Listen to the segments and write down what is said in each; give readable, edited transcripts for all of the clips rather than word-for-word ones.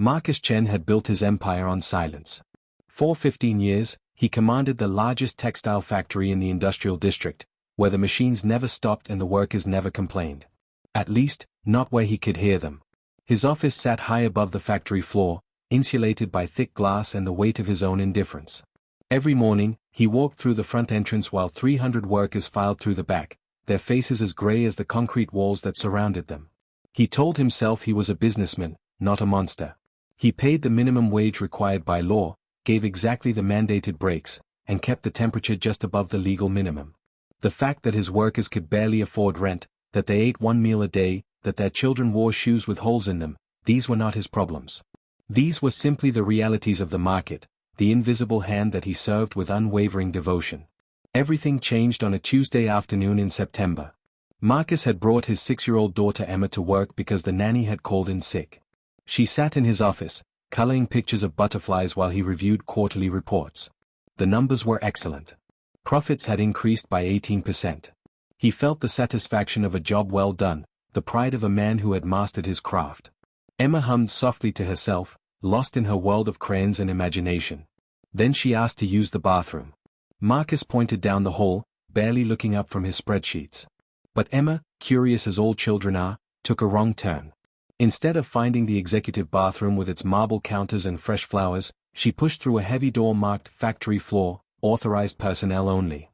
Marcus Chen had built his empire on silence. For 15 years, he commanded the largest textile factory in the industrial district, where the machines never stopped and the workers never complained. At least, not where he could hear them. His office sat high above the factory floor, insulated by thick glass and the weight of his own indifference. Every morning, he walked through the front entrance while 300 workers filed through the back, their faces as gray as the concrete walls that surrounded them. He told himself he was a businessman, not a monster. He paid the minimum wage required by law, gave exactly the mandated breaks, and kept the temperature just above the legal minimum. The fact that his workers could barely afford rent, that they ate one meal a day, that their children wore shoes with holes in them, these were not his problems. These were simply the realities of the market, the invisible hand that he served with unwavering devotion. Everything changed on a Tuesday afternoon in September. Marcus had brought his 6-year-old daughter Emma to work because the nanny had called in sick. She sat in his office, coloring pictures of butterflies while he reviewed quarterly reports. The numbers were excellent. Profits had increased by 18%. He felt the satisfaction of a job well done, the pride of a man who had mastered his craft. Emma hummed softly to herself, lost in her world of crayons and imagination. Then she asked to use the bathroom. Marcus pointed down the hall, barely looking up from his spreadsheets. But Emma, curious as all children are, took a wrong turn. Instead of finding the executive bathroom with its marble counters and fresh flowers, she pushed through a heavy door marked "Factory Floor, Authorized Personnel Only."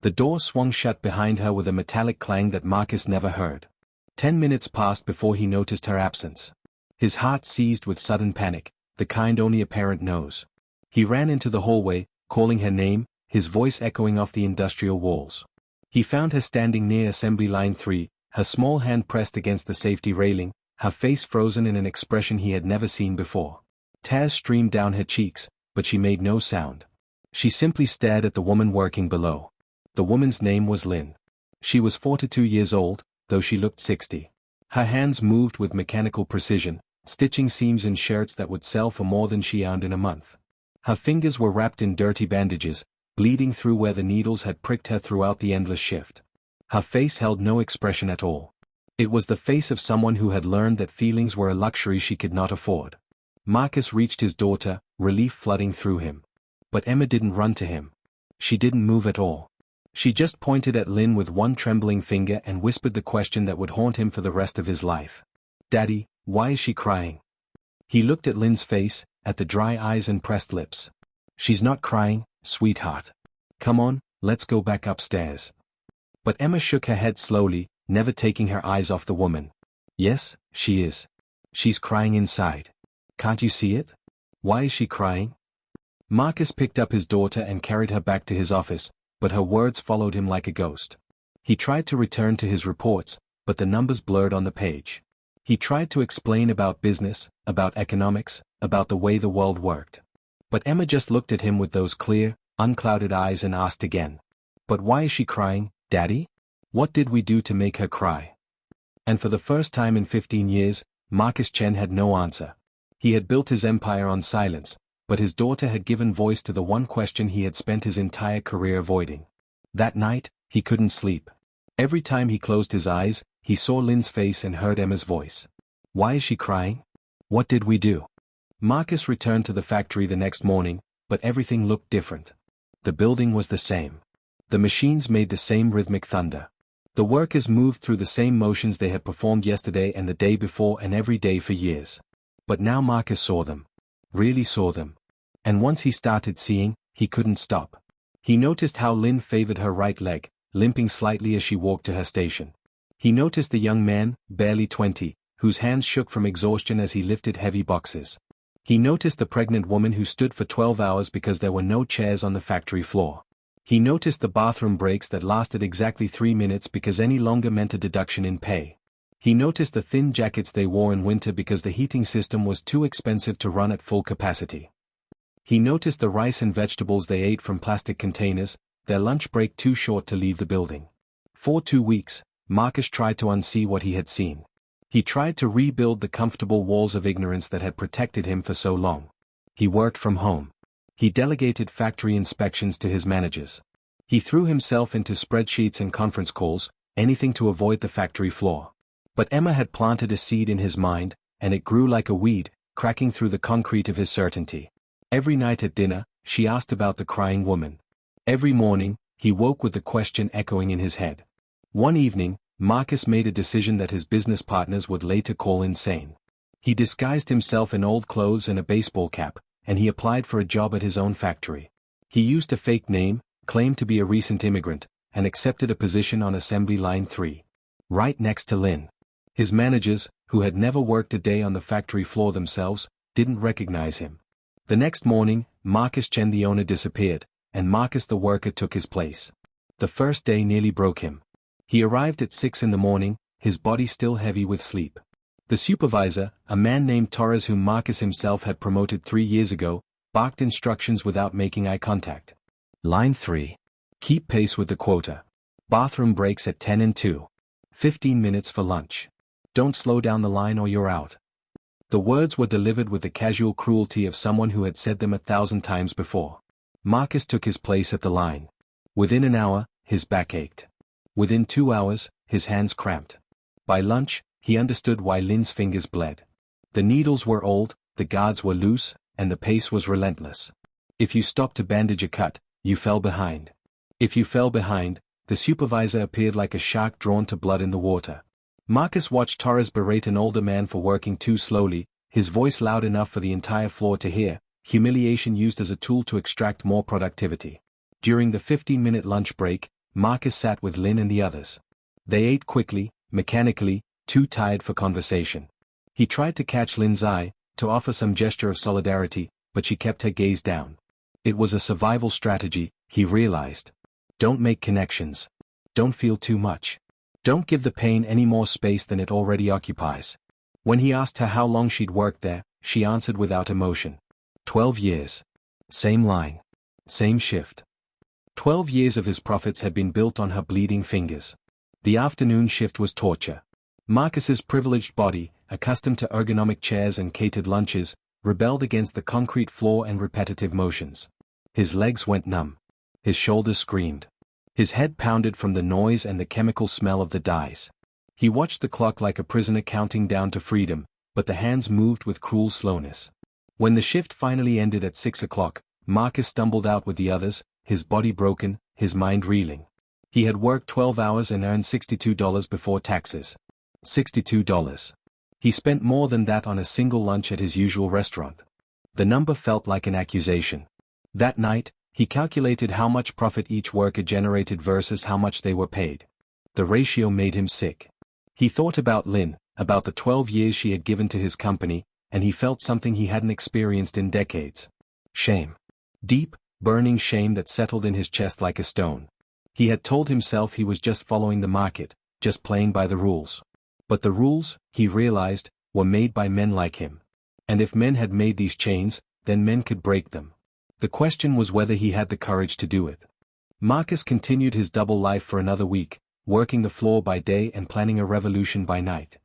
The door swung shut behind her with a metallic clang that Marcus never heard. 10 minutes passed before he noticed her absence. His heart seized with sudden panic, the kind only a parent knows. He ran into the hallway, calling her name, his voice echoing off the industrial walls. He found her standing near assembly line 3, her small hand pressed against the safety railing, her face frozen in an expression he had never seen before. Tears streamed down her cheeks, but she made no sound. She simply stared at the woman working below. The woman's name was Lynn. She was 42 years old, though she looked 60. Her hands moved with mechanical precision, stitching seams in shirts that would sell for more than she earned in a month. Her fingers were wrapped in dirty bandages, bleeding through where the needles had pricked her throughout the endless shift. Her face held no expression at all. It was the face of someone who had learned that feelings were a luxury she could not afford. Marcus reached his daughter, relief flooding through him. But Emma didn't run to him. She didn't move at all. She just pointed at Lynn with one trembling finger and whispered the question that would haunt him for the rest of his life. "Daddy, why is she crying?" He looked at Lynn's face, at the dry eyes and pressed lips. "She's not crying, sweetheart. Come on, let's go back upstairs." But Emma shook her head slowly, never taking her eyes off the woman. "Yes, she is. She's crying inside. Can't you see it? Why is she crying?" Marcus picked up his daughter and carried her back to his office, but her words followed him like a ghost. He tried to return to his reports, but the numbers blurred on the page. He tried to explain about business, about economics, about the way the world worked. But Emma just looked at him with those clear, unclouded eyes and asked again. "But why is she crying, Daddy? What did we do to make her cry?" And for the first time in 15 years, Marcus Chen had no answer. He had built his empire on silence, but his daughter had given voice to the one question he had spent his entire career avoiding. That night, he couldn't sleep. Every time he closed his eyes, he saw Lynn's face and heard Emma's voice. "Why is she crying? What did we do?" Marcus returned to the factory the next morning, but everything looked different. The building was the same. The machines made the same rhythmic thunder. The workers moved through the same motions they had performed yesterday and the day before and every day for years. But now Marcus saw them. Really saw them. And once he started seeing, he couldn't stop. He noticed how Lynn favored her right leg, limping slightly as she walked to her station. He noticed the young man, barely 20, whose hands shook from exhaustion as he lifted heavy boxes. He noticed the pregnant woman who stood for 12 hours because there were no chairs on the factory floor. He noticed the bathroom breaks that lasted exactly 3 minutes because any longer meant a deduction in pay. He noticed the thin jackets they wore in winter because the heating system was too expensive to run at full capacity. He noticed the rice and vegetables they ate from plastic containers, their lunch break too short to leave the building. For 2 weeks, Marcus tried to unsee what he had seen. He tried to rebuild the comfortable walls of ignorance that had protected him for so long. He worked from home. He delegated factory inspections to his managers. He threw himself into spreadsheets and conference calls, anything to avoid the factory floor. But Emma had planted a seed in his mind, and it grew like a weed, cracking through the concrete of his certainty. Every night at dinner, she asked about the crying woman. Every morning, he woke with the question echoing in his head. One evening, Marcus made a decision that his business partners would later call insane. He disguised himself in old clothes and a baseball cap, and he applied for a job at his own factory. He used a fake name, claimed to be a recent immigrant, and accepted a position on Assembly Line 3. Right next to Lynn. His managers, who had never worked a day on the factory floor themselves, didn't recognize him. The next morning, Marcus Chen the owner disappeared, and Marcus the worker took his place. The first day nearly broke him. He arrived at 6 in the morning, his body still heavy with sleep. The supervisor, a man named Torres whom Marcus himself had promoted 3 years ago, barked instructions without making eye contact. Line 3. Keep pace with the quota. Bathroom breaks at 10 and 2. 15 minutes for lunch. Don't slow down the line or you're out. The words were delivered with the casual cruelty of someone who had said them 1,000 times before. Marcus took his place at the line. Within an hour, his back ached. Within 2 hours, his hands cramped. By lunch, he understood why Lynn's fingers bled. The needles were old, the guards were loose, and the pace was relentless. If you stopped to bandage a cut, you fell behind. If you fell behind, the supervisor appeared like a shark drawn to blood in the water. Marcus watched Torres berate an older man for working too slowly, his voice loud enough for the entire floor to hear, humiliation used as a tool to extract more productivity. During the 15-minute lunch break, Marcus sat with Lynn and the others. They ate quickly, mechanically, too tired for conversation. He tried to catch Lynn's eye, to offer some gesture of solidarity, but she kept her gaze down. It was a survival strategy, he realized. Don't make connections. Don't feel too much. Don't give the pain any more space than it already occupies. When he asked her how long she'd worked there, she answered without emotion. 12 years. Same line. Same shift. 12 years of his profits had been built on her bleeding fingers. The afternoon shift was torture. Marcus's privileged body, accustomed to ergonomic chairs and catered lunches, rebelled against the concrete floor and repetitive motions. His legs went numb. His shoulders screamed. His head pounded from the noise and the chemical smell of the dyes. He watched the clock like a prisoner counting down to freedom, but the hands moved with cruel slowness. When the shift finally ended at 6 o'clock, Marcus stumbled out with the others, his body broken, his mind reeling. He had worked 12 hours and earned $62 before taxes. $62. He spent more than that on a single lunch at his usual restaurant. The number felt like an accusation. That night, he calculated how much profit each worker generated versus how much they were paid. The ratio made him sick. He thought about Lynn, about the 12 years she had given to his company, and he felt something he hadn't experienced in decades. Shame. Deep, burning shame that settled in his chest like a stone. He had told himself he was just following the market, just playing by the rules. But the rules, he realized, were made by men like him. And if men had made these chains, then men could break them. The question was whether he had the courage to do it. Marcus continued his double life for another week, working the floor by day and planning a revolution by night.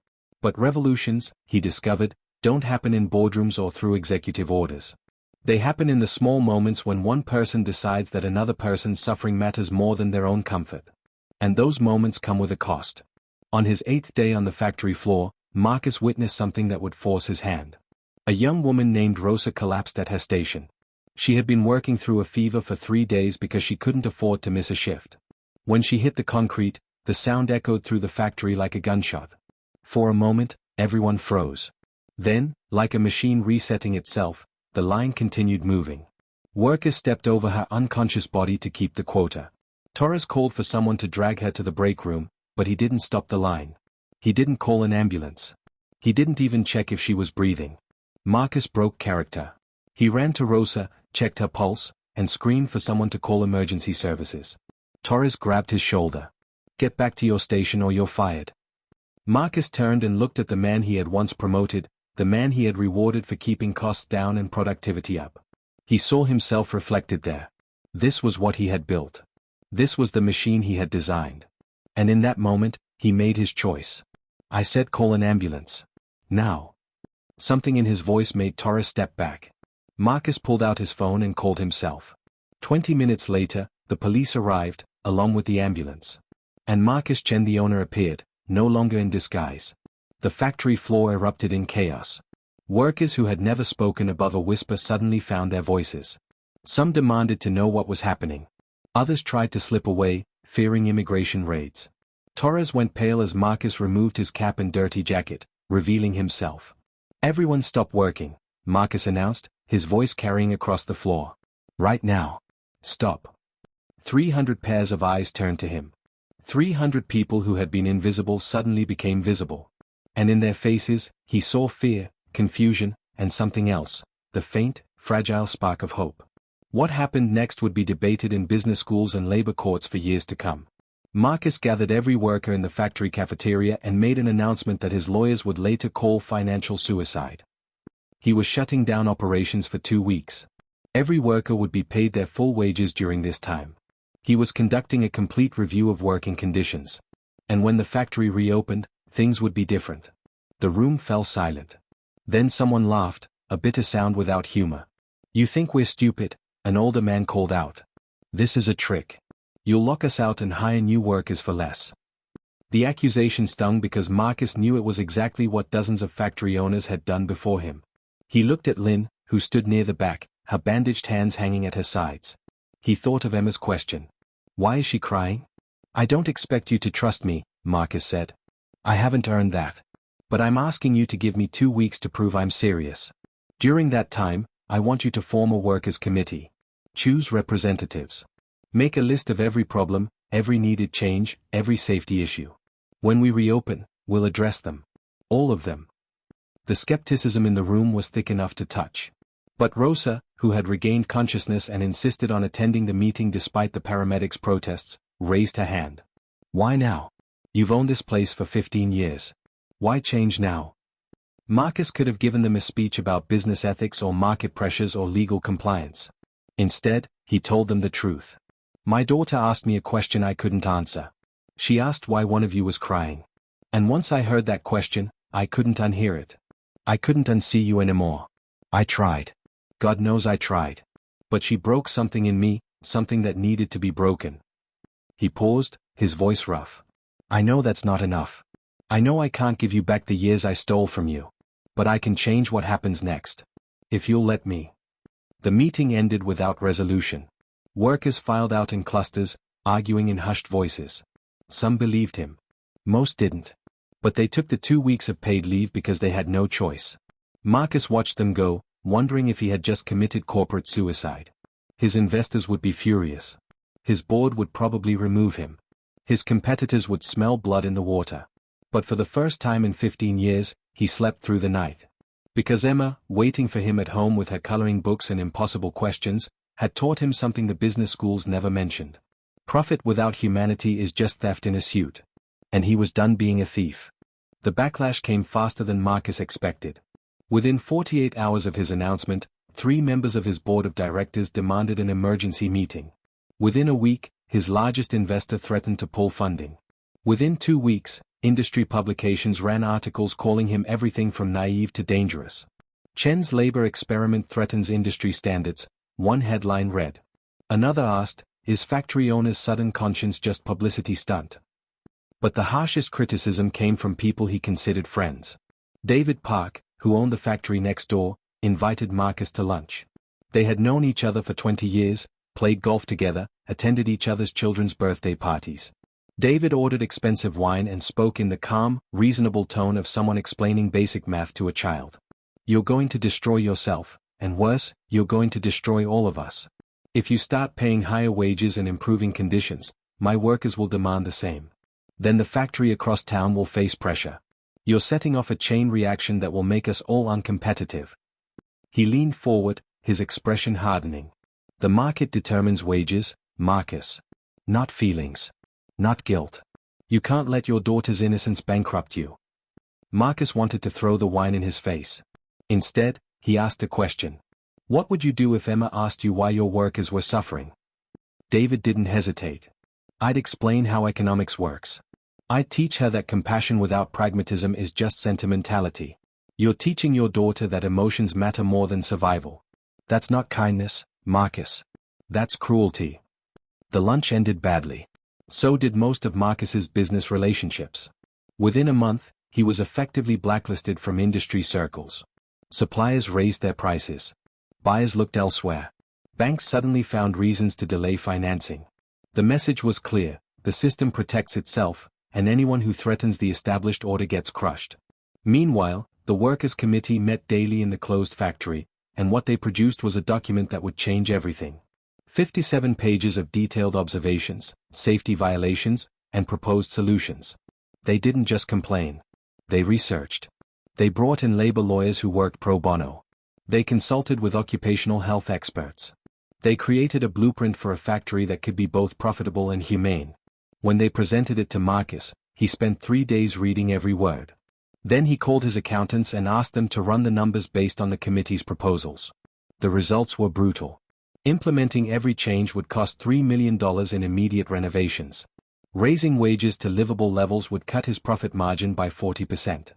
But revolutions, he discovered, don't happen in boardrooms or through executive orders. They happen in the small moments when one person decides that another person's suffering matters more than their own comfort. And those moments come with a cost. On his 8th day on the factory floor, Marcus witnessed something that would force his hand. A young woman named Rosa collapsed at her station. She had been working through a fever for 3 days because she couldn't afford to miss a shift. When she hit the concrete, the sound echoed through the factory like a gunshot. For a moment, everyone froze. Then, like a machine resetting itself, the line continued moving. Workers stepped over her unconscious body to keep the quota. Torres called for someone to drag her to the break room, but he didn't stop the line. He didn't call an ambulance. He didn't even check if she was breathing. Marcus broke character. He ran to Rosa, checked her pulse, and screamed for someone to call emergency services. Torres grabbed his shoulder. Get back to your station or you're fired. Marcus turned and looked at the man he had once promoted, the man he had rewarded for keeping costs down and productivity up. He saw himself reflected there. This was what he had built. This was the machine he had designed. And in that moment, he made his choice. I said call an ambulance. Now. Something in his voice made Torres step back. Marcus pulled out his phone and called himself. 20 minutes later, the police arrived, along with the ambulance. And Marcus Chen the owner appeared, no longer in disguise. The factory floor erupted in chaos. Workers who had never spoken above a whisper suddenly found their voices. Some demanded to know what was happening. Others tried to slip away, fearing immigration raids. Torres went pale as Marcus removed his cap and dirty jacket, revealing himself. "Everyone stop working," Marcus announced, his voice carrying across the floor. "Right now. Stop." 300 pairs of eyes turned to him. 300 people who had been invisible suddenly became visible. And in their faces, he saw fear, confusion, and something else, the faint, fragile spark of hope. What happened next would be debated in business schools and labor courts for years to come. Marcus gathered every worker in the factory cafeteria and made an announcement that his lawyers would later call financial suicide. He was shutting down operations for 2 weeks. Every worker would be paid their full wages during this time. He was conducting a complete review of working conditions. And when the factory reopened, things would be different. The room fell silent. Then someone laughed, a bitter sound without humor. "You think we're stupid?" an older man called out. "This is a trick. You'll lock us out and hire new workers for less." The accusation stung because Marcus knew it was exactly what dozens of factory owners had done before him. He looked at Lynn, who stood near the back, her bandaged hands hanging at her sides. He thought of Emma's question. "Why is she crying?" "I don't expect you to trust me," Marcus said. "I haven't earned that. But I'm asking you to give me 2 weeks to prove I'm serious. During that time, I want you to form a workers' committee. Choose representatives. Make a list of every problem, every needed change, every safety issue. When we reopen, we'll address them. All of them." The skepticism in the room was thick enough to touch. But Rosa, who had regained consciousness and insisted on attending the meeting despite the paramedics' protests, raised her hand. "Why now? You've owned this place for 15 years. Why change now?" Marcus could have given them a speech about business ethics or market pressures or legal compliance. Instead, he told them the truth. "My daughter asked me a question I couldn't answer. She asked why one of you was crying. And once I heard that question, I couldn't unhear it. I couldn't unsee you anymore. I tried. God knows I tried. But she broke something in me, something that needed to be broken." He paused, his voice rough. "I know that's not enough. I know I can't give you back the years I stole from you. But I can change what happens next. If you'll let me." The meeting ended without resolution. Workers filed out in clusters, arguing in hushed voices. Some believed him. Most didn't. But they took the 2 weeks of paid leave because they had no choice. Marcus watched them go, wondering if he had just committed corporate suicide. His investors would be furious. His board would probably remove him. His competitors would smell blood in the water. But for the first time in 15 years, he slept through the night. Because Emma, waiting for him at home with her coloring books and impossible questions, had taught him something the business schools never mentioned. Profit without humanity is just theft in a suit. And he was done being a thief. The backlash came faster than Marcus expected. Within 48 hours of his announcement, 3 members of his board of directors demanded an emergency meeting. Within a week, his largest investor threatened to pull funding. Within 2 weeks, industry publications ran articles calling him everything from naive to dangerous. "Chen's labor experiment threatens industry standards," one headline read. Another asked, "Is factory owner's sudden conscience just publicity stunt?" But the harshest criticism came from people he considered friends. David Park, who owned the factory next door, invited Marcus to lunch. They had known each other for 20 years, played golf together, attended each other's children's birthday parties. David ordered expensive wine and spoke in the calm, reasonable tone of someone explaining basic math to a child. "You're going to destroy yourself, and worse, you're going to destroy all of us. If you start paying higher wages and improving conditions, my workers will demand the same. Then the factory across town will face pressure. You're setting off a chain reaction that will make us all uncompetitive." He leaned forward, his expression hardening. "The market determines wages, Marcus. Not feelings. Not guilt. You can't let your daughter's innocence bankrupt you." Marcus wanted to throw the wine in his face. Instead, he asked a question. "What would you do if Emma asked you why your workers were suffering?" David didn't hesitate. "I'd explain how economics works. I'd teach her that compassion without pragmatism is just sentimentality. You're teaching your daughter that emotions matter more than survival. That's not kindness, Marcus. That's cruelty." The lunch ended badly. So did most of Marcus's business relationships. Within a month, he was effectively blacklisted from industry circles. Suppliers raised their prices. Buyers looked elsewhere. Banks suddenly found reasons to delay financing. The message was clear: the system protects itself, and anyone who threatens the established order gets crushed. Meanwhile, the Workers' Committee met daily in the closed factory, and what they produced was a document that would change everything. 57 pages of detailed observations, safety violations, and proposed solutions. They didn't just complain. They researched. They brought in labor lawyers who worked pro bono. They consulted with occupational health experts. They created a blueprint for a factory that could be both profitable and humane. When they presented it to Marcus, he spent 3 days reading every word. Then he called his accountants and asked them to run the numbers based on the committee's proposals. The results were brutal. Implementing every change would cost $3 million in immediate renovations. Raising wages to livable levels would cut his profit margin by 40%.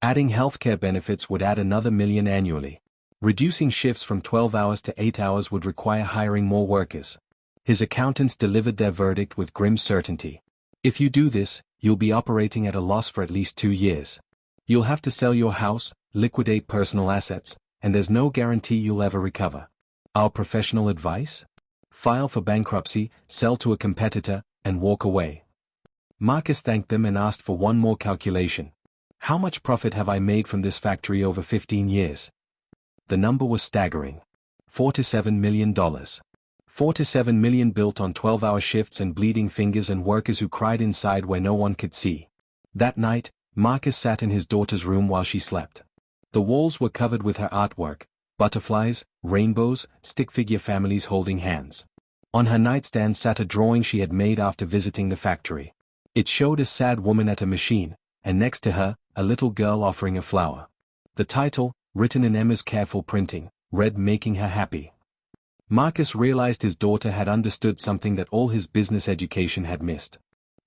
Adding healthcare benefits would add another $1 million annually. Reducing shifts from 12 hours to 8 hours would require hiring more workers. His accountants delivered their verdict with grim certainty. If you do this, you'll be operating at a loss for at least 2 years. You'll have to sell your house, liquidate personal assets, and there's no guarantee you'll ever recover. Our professional advice? File for bankruptcy, sell to a competitor, and walk away. Marcus thanked them and asked for one more calculation. How much profit have I made from this factory over 15 years? The number was staggering. $47 million. $47 million built on 12-hour shifts and bleeding fingers and workers who cried inside where no one could see. That night, Marcus sat in his daughter's room while she slept. The walls were covered with her artwork: butterflies, rainbows, stick figure families holding hands. On her nightstand sat a drawing she had made after visiting the factory. It showed a sad woman at a machine, and next to her, a little girl offering a flower. The title, written in Emma's careful printing, read "Making Her Happy." Marcus realized his daughter had understood something that all his business education had missed.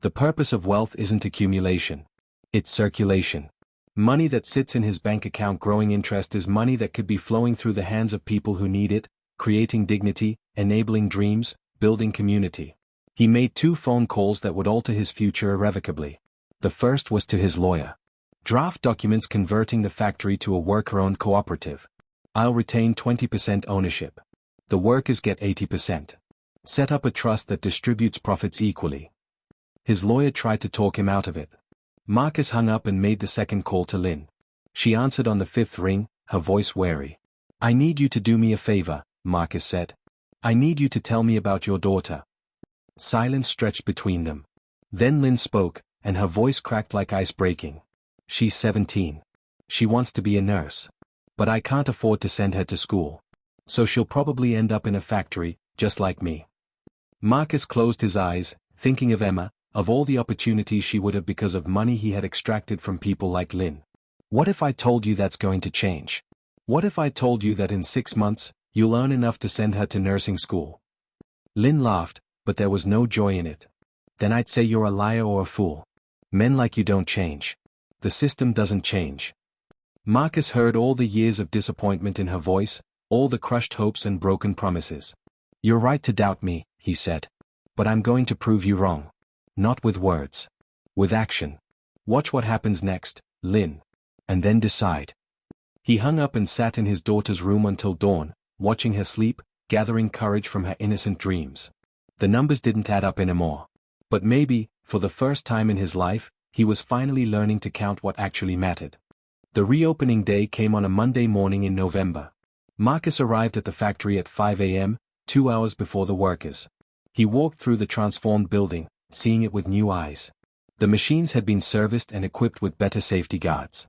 The purpose of wealth isn't accumulation. It's circulation. Money that sits in his bank account growing interest is money that could be flowing through the hands of people who need it, creating dignity, enabling dreams, building community. He made 2 phone calls that would alter his future irrevocably. The first was to his lawyer. Draft documents converting the factory to a worker-owned cooperative. I'll retain 20% ownership. The workers get 80%. Set up a trust that distributes profits equally. His lawyer tried to talk him out of it. Marcus hung up and made the second call to Lynn. She answered on the 5th ring, her voice wary. "I need you to do me a favor," Marcus said. "I need you to tell me about your daughter." Silence stretched between them. Then Lynn spoke, and her voice cracked like ice breaking. "She's 17. She wants to be a nurse. But I can't afford to send her to school. So she'll probably end up in a factory, just like me." Marcus closed his eyes, thinking of Emma, of all the opportunities she would have because of money he had extracted from people like Lynn. "What if I told you that's going to change? What if I told you that in 6 months, you'll earn enough to send her to nursing school?" Lynn laughed, but there was no joy in it. "Then I'd say you're a liar or a fool. Men like you don't change. The system doesn't change." Marcus heard all the years of disappointment in her voice, all the crushed hopes and broken promises. "You're right to doubt me," he said. "But I'm going to prove you wrong. Not with words. With action. Watch what happens next, Lynn. And then decide." He hung up and sat in his daughter's room until dawn, watching her sleep, gathering courage from her innocent dreams. The numbers didn't add up anymore. But maybe, for the first time in his life, he was finally learning to count what actually mattered. The reopening day came on a Monday morning in November. Marcus arrived at the factory at 5 a.m., 2 hours before the workers. He walked through the transformed building, seeing it with new eyes. The machines had been serviced and equipped with better safety guards.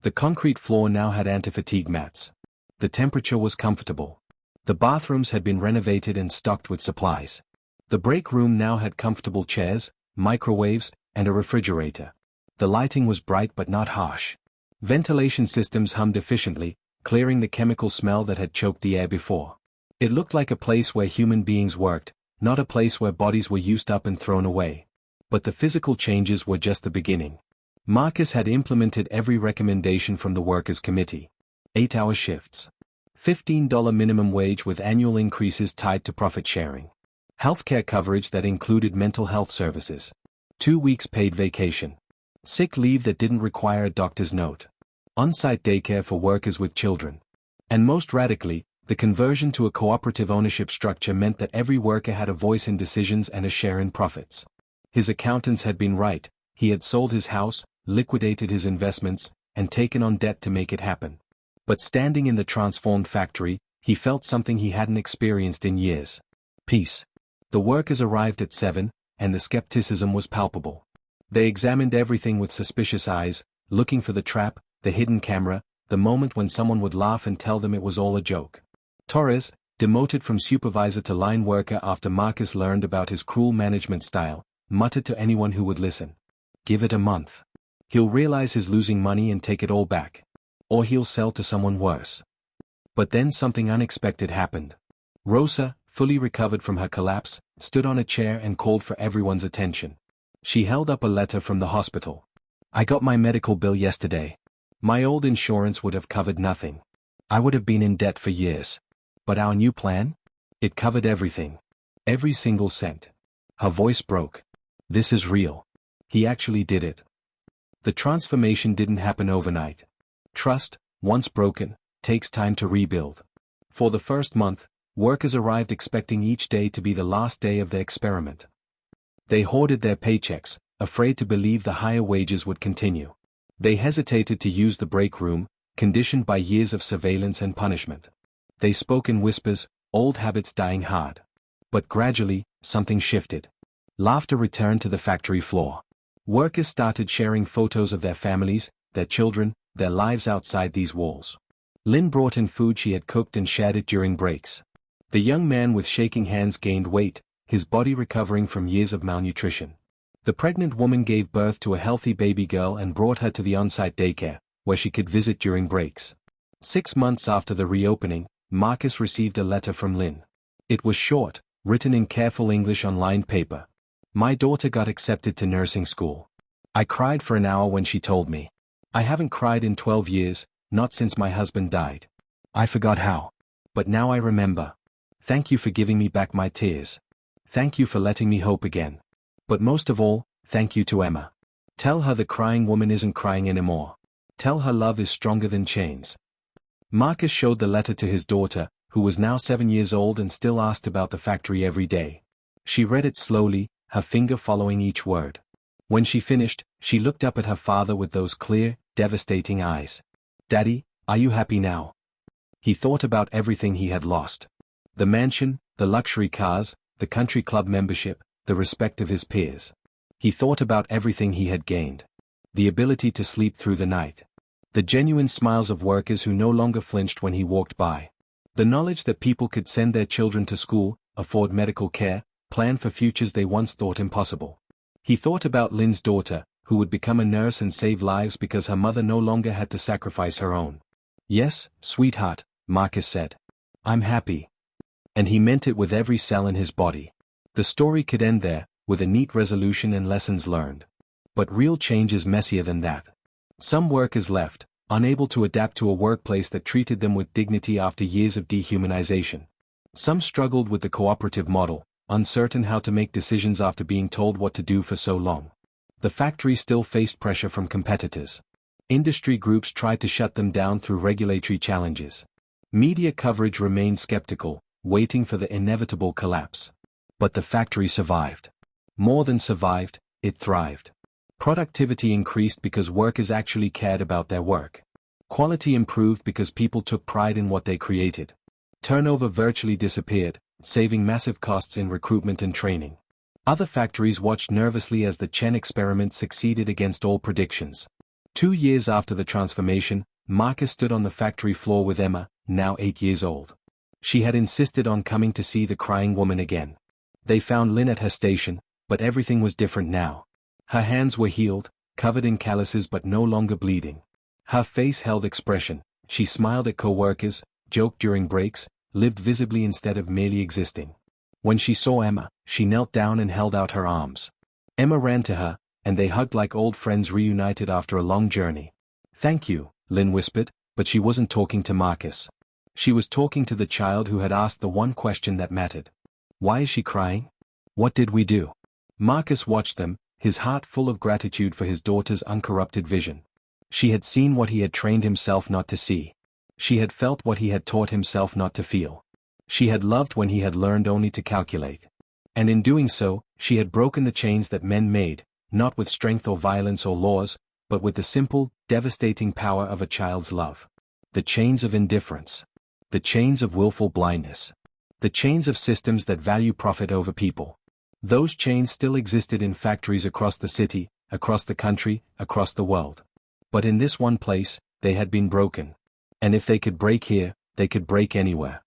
The concrete floor now had anti-fatigue mats. The temperature was comfortable. The bathrooms had been renovated and stocked with supplies. The break room now had comfortable chairs, microwaves, and a refrigerator. The lighting was bright but not harsh. Ventilation systems hummed efficiently, clearing the chemical smell that had choked the air before. It looked like a place where human beings worked, not a place where bodies were used up and thrown away. But the physical changes were just the beginning. Marcus had implemented every recommendation from the Workers' Committee. 8-hour shifts. $15 minimum wage with annual increases tied to profit sharing. Healthcare coverage that included mental health services. 2 weeks paid vacation. Sick leave that didn't require a doctor's note. on-site daycare for workers with children. And most radically, the conversion to a cooperative ownership structure meant that every worker had a voice in decisions and a share in profits. His accountants had been right, he had sold his house, liquidated his investments, and taken on debt to make it happen. But standing in the transformed factory, he felt something he hadn't experienced in years. Peace. The workers arrived at 7, and the skepticism was palpable. They examined everything with suspicious eyes, looking for the trap, the hidden camera, the moment when someone would laugh and tell them it was all a joke. Torres, demoted from supervisor to line worker after Marcus learned about his cruel management style, muttered to anyone who would listen. Give it a month. He'll realize he's losing money and take it all back. Or he'll sell to someone worse. But then something unexpected happened. Rosa, fully recovered from her collapse, stood on a chair and called for everyone's attention. She held up a letter from the hospital. I got my medical bill yesterday. My old insurance would have covered nothing. I would have been in debt for years. But our new plan? It covered everything. Every single cent. Her voice broke. This is real. He actually did it. The transformation didn't happen overnight. Trust, once broken, takes time to rebuild. For the first month, workers arrived expecting each day to be the last day of their experiment. They hoarded their paychecks, afraid to believe the higher wages would continue. They hesitated to use the break room, conditioned by years of surveillance and punishment. They spoke in whispers, old habits dying hard. But gradually, something shifted. Laughter returned to the factory floor. Workers started sharing photos of their families, their children, their lives outside these walls. Lynn brought in food she had cooked and shared it during breaks. The young man with shaking hands gained weight, his body recovering from years of malnutrition. The pregnant woman gave birth to a healthy baby girl and brought her to the on-site daycare, where she could visit during breaks. 6 months after the reopening, Marcus received a letter from Lynn. It was short, written in careful English on lined paper. My daughter got accepted to nursing school. I cried for an hour when she told me. I haven't cried in 12 years, not since my husband died. I forgot how. But now I remember. Thank you for giving me back my tears. Thank you for letting me hope again. But most of all, thank you to Emma. Tell her the crying woman isn't crying anymore. Tell her love is stronger than chains. Marcus showed the letter to his daughter, who was now 7 years old and still asked about the factory every day. She read it slowly, her finger following each word. When she finished, she looked up at her father with those clear, devastating eyes. Daddy, are you happy now? He thought about everything he had lost. The mansion, the luxury cars, the country club membership, the respect of his peers. He thought about everything he had gained. The ability to sleep through the night. The genuine smiles of workers who no longer flinched when he walked by. The knowledge that people could send their children to school, afford medical care, plan for futures they once thought impossible. He thought about Lynn's daughter, who would become a nurse and save lives because her mother no longer had to sacrifice her own. Yes, sweetheart, Marcus said. I'm happy. And he meant it with every cell in his body. The story could end there, with a neat resolution and lessons learned. But real change is messier than that. Some workers left, unable to adapt to a workplace that treated them with dignity after years of dehumanization. Some struggled with the cooperative model, uncertain how to make decisions after being told what to do for so long. The factory still faced pressure from competitors. Industry groups tried to shut them down through regulatory challenges. Media coverage remained skeptical, waiting for the inevitable collapse. But the factory survived. More than survived, it thrived. Productivity increased because workers actually cared about their work. Quality improved because people took pride in what they created. Turnover virtually disappeared, saving massive costs in recruitment and training. Other factories watched nervously as the Chen experiment succeeded against all predictions. 2 years after the transformation, Marcus stood on the factory floor with Emma, now 8 years old. She had insisted on coming to see the crying woman again. They found Lynn at her station, but everything was different now. Her hands were healed, covered in calluses but no longer bleeding. Her face held expression, she smiled at co-workers, joked during breaks, lived visibly instead of merely existing. When she saw Emma, she knelt down and held out her arms. Emma ran to her, and they hugged like old friends reunited after a long journey. Thank you, Lynn whispered, but she wasn't talking to Marcus. She was talking to the child who had asked the one question that mattered. Why is she crying? What did we do? Marcus watched them, his heart full of gratitude for his daughter's uncorrupted vision. She had seen what he had trained himself not to see. She had felt what he had taught himself not to feel. She had loved when he had learned only to calculate. And in doing so, she had broken the chains that men made, not with strength or violence or laws, but with the simple, devastating power of a child's love. The chains of indifference. The chains of willful blindness. The chains of systems that value profit over people. Those chains still existed in factories across the city, across the country, across the world. But in this one place, they had been broken. And if they could break here, they could break anywhere.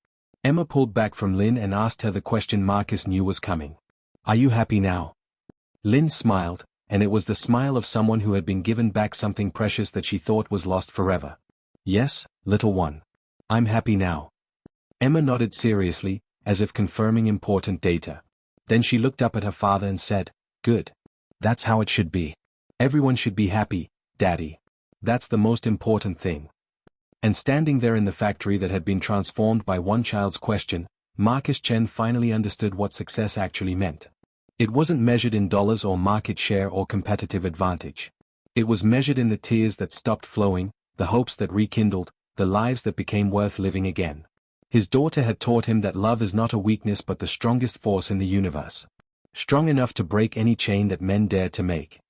Emma pulled back from Lynn and asked her the question Marcus knew was coming. Are you happy now? Lynn smiled, and it was the smile of someone who had been given back something precious that she thought was lost forever. Yes, little one. I'm happy now. Emma nodded seriously, as if confirming important data. Then she looked up at her father and said, Good. That's how it should be. Everyone should be happy, Daddy. That's the most important thing. And standing there in the factory that had been transformed by one child's question, Marcus Chen finally understood what success actually meant. It wasn't measured in dollars or market share or competitive advantage. It was measured in the tears that stopped flowing, the hopes that rekindled, the lives that became worth living again. His daughter had taught him that love is not a weakness but the strongest force in the universe. Strong enough to break any chain that men dared to make.